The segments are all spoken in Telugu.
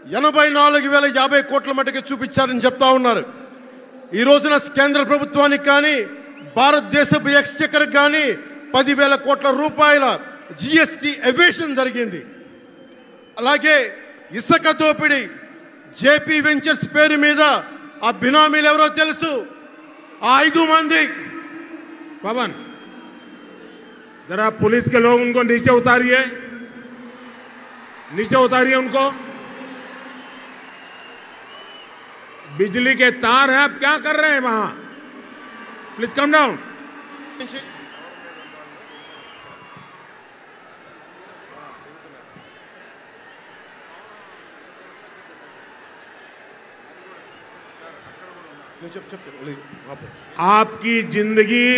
84,050 కోట్ల మటుకు చూపించారని చెప్తా ఉన్నారు. ఈ రోజున కేంద్ర ప్రభుత్వానికి కానీ భారతదేశపు ఎక్స్చెక్కర్కి కానీ 10,000 కోట్ల రూపాయల జిఎస్టీ ఎవేషన్ జరిగింది. అలాగే ఇసుక దోపిడీ, జేపీ వెంచర్స్ పేరు మీద ఆ బినామీలు ఎవరో తెలుసు. ఆ 5 మంది. पवन जरा पुलिस के लोग उनको नीचे उतारिए, नीचे उतारिए उनको. बिजली के तार हैं, आप क्या कर रहे हैं वहां? Please come down. आपकी जिंदगी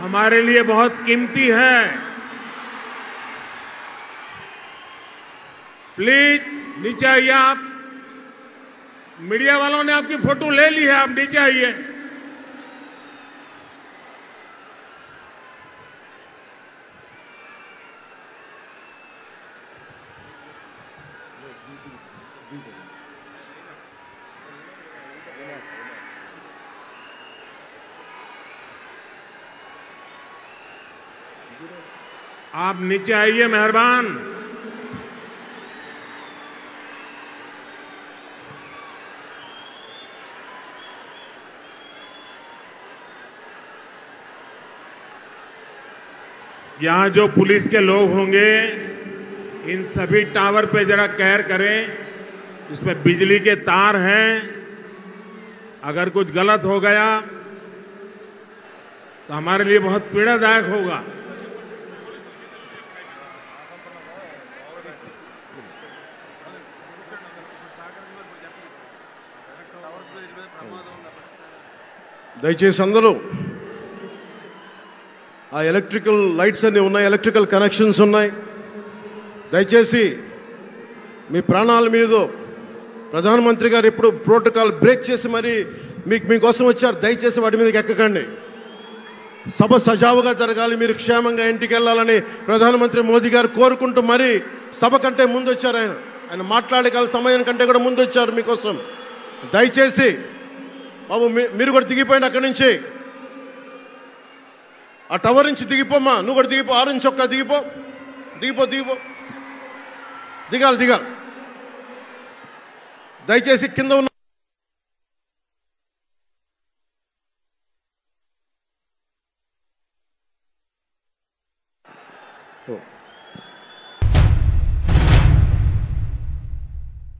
हमारे लिए बहुत कीमती है. प्लीज नीचे आइए. आप मीडिया वालों ने आपकी फोटो ले ली है, आप नीचे आइए. आप नीचे आइए मेहरबान. यहां जो पुलिस के लोग होंगे इन सभी टावर पे जरा कहर करें. इसमें बिजली के तार हैं, अगर कुछ गलत हो गया तो हमारे लिए बहुत पीड़ादायक होगा. దయచేసి అందరూ ఆ ఎలక్ట్రికల్ లైట్స్ అన్నీ ఉన్నాయి, ఎలక్ట్రికల్ కనెక్షన్స్ ఉన్నాయి. దయచేసి మీ ప్రాణాల మీద ప్రధానమంత్రి గారు ఎప్పుడు ప్రోటోకాల్ బ్రేక్ చేసి మరి మీకోసం వచ్చారు. దయచేసి వాటి మీదకి ఎక్కకండి. సభ సజావుగా జరగాలి, మీరు క్షేమంగా ఇంటికి వెళ్ళాలని ప్రధానమంత్రి మోదీ గారు కోరుకుంటూ మరి సభ కంటే ముందు వచ్చారు. ఆయన మాట్లాడగల సమయం కంటే కూడా ముందు వచ్చారు మీకోసం. దయచేసి బాబు మీరు కూడా దిగిపోయింది అక్కడి నుంచి. ఆ టవర్ నుంచి దిగిపోమ్మా. నువ్వు కూడా దిగిపో. 6 నుంచి ఒక్క దిగిపో. దిగాలి. దయచేసి కింద ఉన్న